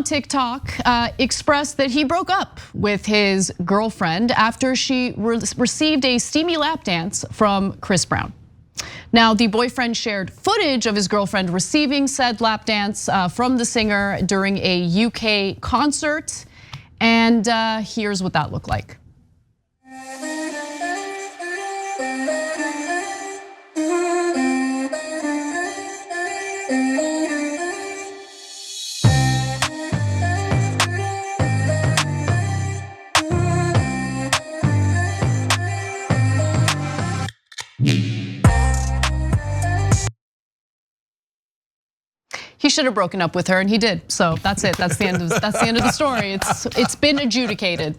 TikTok expressed that he broke up with his girlfriend after she received a steamy lap dance from Chris Brown. Now, the boyfriend shared footage of his girlfriend receiving said lap dance from the singer during a UK concert, and here's what that looked like. He should have broken up with her, and he did. So that's it. That's the end of the story. It's been adjudicated.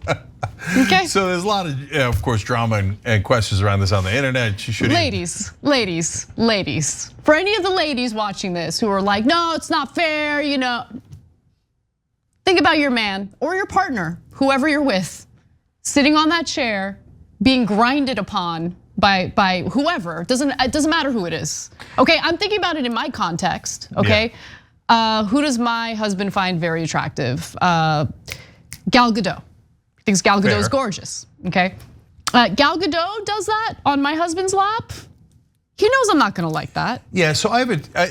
Okay. So there's a lot of course, drama and questions around this on the internet. She should. Ladies. For any of the ladies watching this who are like, no, it's not fair. Think about your man or your partner, whoever you're with, sitting on that chair, being grinded upon by whoever. It doesn't matter who it is. Okay, I'm thinking about it in my context. Okay, yeah. Who does my husband find very attractive? Gal Gadot. He thinks Gal Gadot is gorgeous. Okay, Gal Gadot does that on my husband's lap. He knows I'm not gonna like that. Yeah, so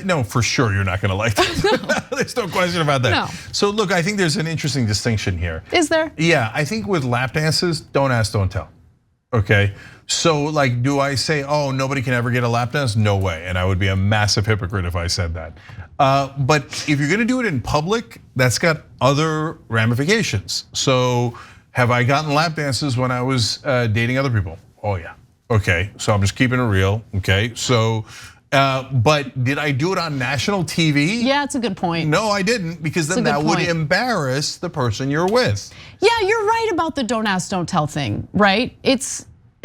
no, for sure you're not gonna like that. No. There's no question about that. No. So look, I think there's an interesting distinction here. Is there? Yeah, I think with lap dances, don't ask, don't tell. Okay, so like, do I say, oh, nobody can ever get a lap dance? No way, and I would be a massive hypocrite if I said that. But if you're gonna do it in public, that's got other ramifications. So have I gotten lap dances when I was dating other people? Oh yeah, okay, so I'm just keeping it real, okay? So, but did I do it on national TV? Yeah, it's a good point. No, I didn't, because then that would embarrass the person you're with. Yeah, you're right about the don't ask, don't tell thing, right?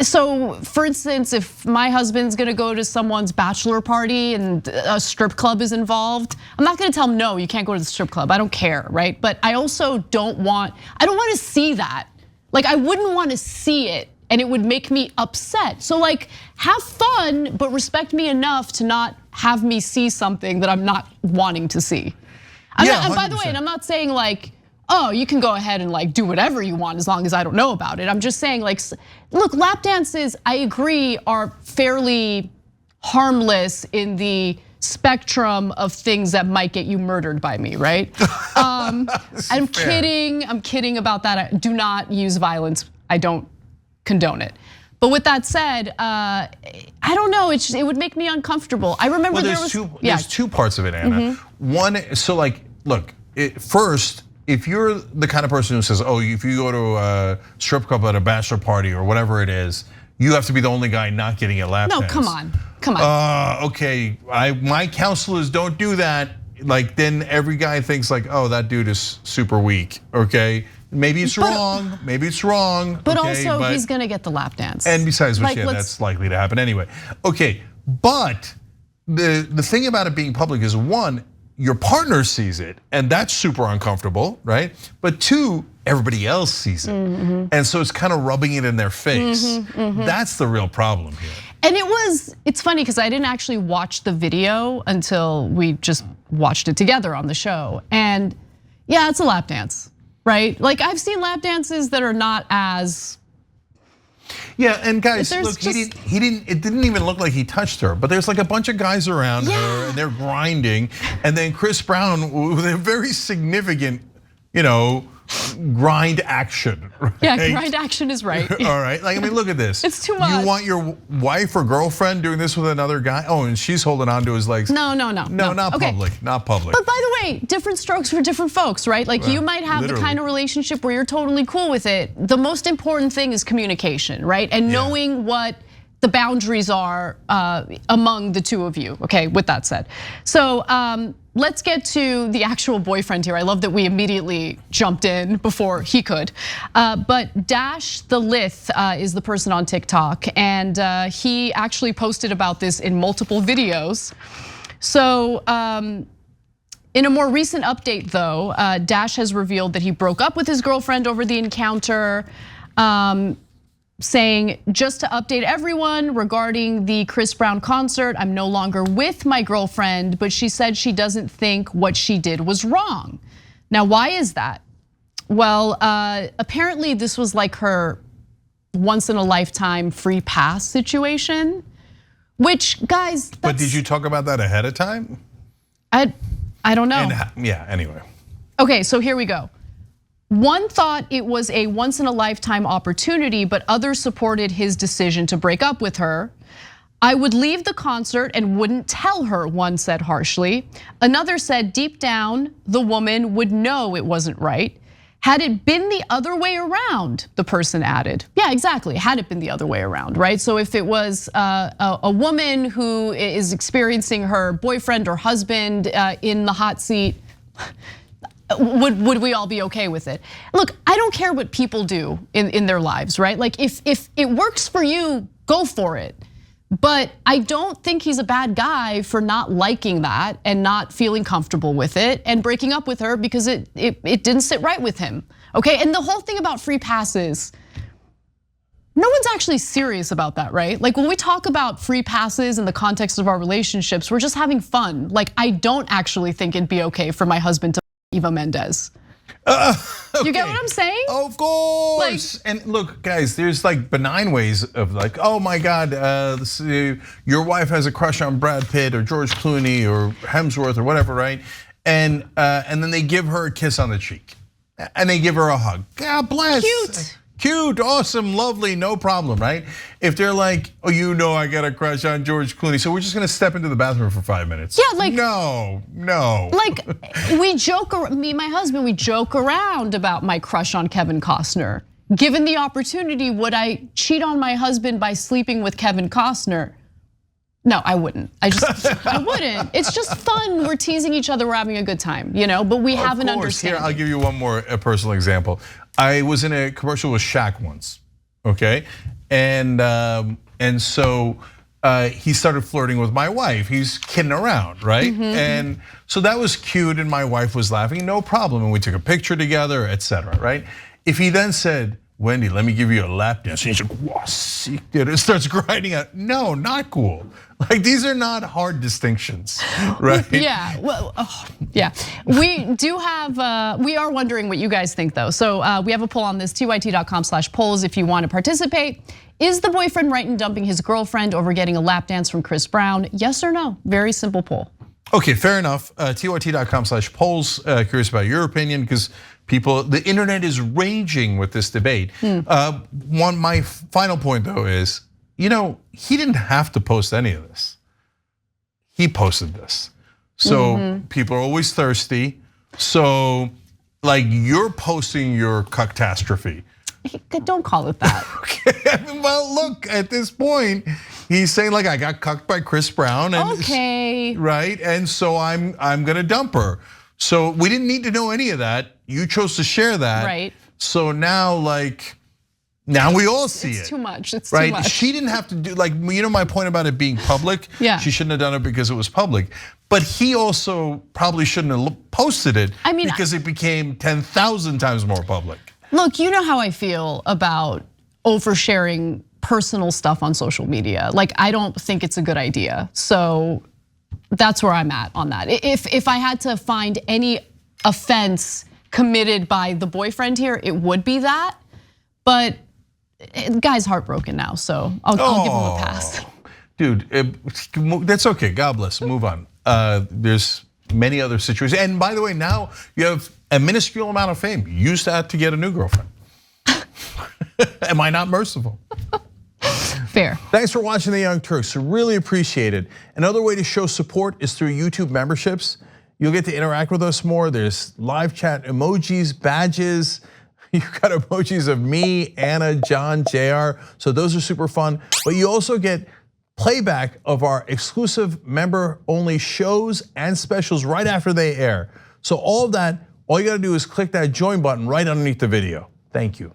So for instance, if my husband's gonna go to someone's bachelor party and a strip club is involved, I'm not gonna tell him, no, you can't go to the strip club, I don't care, right? But I also don't want to see that. Like, I wouldn't want to see it, and it would make me upset. So like, have fun, but respect me enough to not have me see something that I'm not wanting to see. And by the way, and I'm not saying like, oh, you can go ahead and like do whatever you want as long as I don't know about it. I'm just saying like, look, lap dances, I agree, are fairly harmless in the spectrum of things that might get you murdered by me, right? I'm kidding about that. Do not use violence. I don't condone it. But with that said, I don't know, it would make me uncomfortable. I remember there's two parts of it, Anna. One, so like, look, first, if you're the kind of person who says, oh, if you go to a strip club at a bachelor party or whatever it is, you have to be the only guy not getting a lap dance. No, come on. Okay, my counselors don't do that. Like, then every guy thinks like, oh, that dude is super weak, okay? Maybe it's wrong, But also, he's gonna get the lap dance. And besides which, yeah, that's likely to happen anyway. Okay, but the thing about it being public is, one, your partner sees it, and that's super uncomfortable, right? But two, everybody else sees it. And so it's kind of rubbing it in their face. That's the real problem here. And it's funny because I didn't actually watch the video until we just watched it together on the show. And yeah, it's a lap dance, right? Like, I've seen lap dances that are not as. Yeah, and guys, look, it didn't even look like he touched her, but there's like a bunch of guys around her and they're grinding. And then Chris Brown with a very significant, grind action. Right? Yeah, grind action is right. All right, like, I mean, look at this. It's too much. You want your wife or girlfriend doing this with another guy? Oh, and she's holding on to his legs. No, not public, not public. But by the way, different strokes for different folks, right? Like, you might have the kind of relationship where you're totally cool with it. The most important thing is communication, right? And knowing what the boundaries are among the two of you, okay, with that said. So let's get to the actual boyfriend here. I love that we immediately jumped in before he could. But Dash the Lith is the person on TikTok, and he actually posted about this in multiple videos. So in a more recent update though, Dash has revealed that he broke up with his girlfriend over the encounter. Saying, just to update everyone regarding the Chris Brown concert, I'm no longer with my girlfriend, but she said she doesn't think what she did was wrong. Now, why is that? Well, apparently this was like her once in a lifetime free pass situation, which, guys. But did you talk about that ahead of time? I don't know. Yeah, anyway. Okay, so here we go. One thought it was a once in a lifetime opportunity, but others supported his decision to break up with her. I would leave the concert and wouldn't tell her, one said harshly. Another said deep down, the woman would know it wasn't right. Had it been the other way around, the person added. Yeah, exactly, had it been the other way around, right? So if it was a woman who is experiencing her boyfriend or husband in the hot seat, would we all be okay with it? Look, I don't care what people do in their lives, right? Like if it works for you, go for it. But I don't think he's a bad guy for not liking that and not feeling comfortable with it and breaking up with her because it didn't sit right with him. Okay, and the whole thing about free passes, no one's actually serious about that, right? Like when we talk about free passes in the context of our relationships, we're just having fun. Like I don't actually think it'd be okay for my husband to Eva Mendes. Okay. You get what I'm saying? Of course. And look, guys, there's like benign ways of like, oh my God, your wife has a crush on Brad Pitt or George Clooney or Hemsworth or whatever, right? And then they give her a kiss on the cheek, and they give her a hug. God bless. Cute, awesome, lovely, no problem, right? If they're like, oh, you know I got a crush on George Clooney, so we're just gonna step into the bathroom for 5 minutes. Yeah, like no. Like we joke, me and my husband, we joke around about my crush on Kevin Costner. Given the opportunity, would I cheat on my husband by sleeping with Kevin Costner? No, I wouldn't. I wouldn't. It's just fun. We're teasing each other. We're having a good time, but we have an understanding. Here, I'll give you one more personal example. I was in a commercial with Shaq once, okay, and so he started flirting with my wife. He's kidding around, right? And so that was cute, and my wife was laughing, no problem, and we took a picture together, etc. Right? If he then said, Wendy, let me give you a lap dance. And he's like, wow, sick, dude. It starts grinding out. No, not cool. Like these are not hard distinctions, right? Yeah, well, yeah. We do have, we are wondering what you guys think though. So we have a poll on this, tyt.com/polls if you want to participate. Is the boyfriend right in dumping his girlfriend over getting a lap dance from Chris Brown? Yes or no? Very simple poll. Okay, fair enough. tyt.com/polls, curious about your opinion because the internet is raging with this debate. My final point though is, he didn't have to post any of this. He posted this. So people are always thirsty. So like you're posting your cucktastrophe. Don't call it that. Okay, well look, at this point, he's saying like I got cucked by Chris Brown. And okay. Right, and so I'm gonna dump her. So we didn't need to know any of that. You chose to share that. Right. So now now we all see it. It's too much, it's right? too much. She didn't have to do, my point about it being public? Yeah. She shouldn't have done it because it was public. But he also probably shouldn't have posted it because it became 10,000 times more public. Look, you know how I feel about oversharing personal stuff on social media. Like I don't think it's a good idea. So that's where I'm at on that. If I had to find any offense committed by the boyfriend here, it would be that. But the guy's heartbroken now, so I'll give him a pass. Dude, that's okay. God bless. Move on. There's many other situations. And by the way, now you have a minuscule amount of fame. Use that to get a new girlfriend. Am I not merciful? Fair. Thanks for watching The Young Turks. Really appreciate it. Another way to show support is through YouTube memberships. You'll get to interact with us more. There's live chat emojis, badges. You've got emojis of me, Anna, John, JR. So those are super fun. But you also get playback of our exclusive member-only shows and specials right after they air. So all of that, all you gotta do is click that join button right underneath the video. Thank you.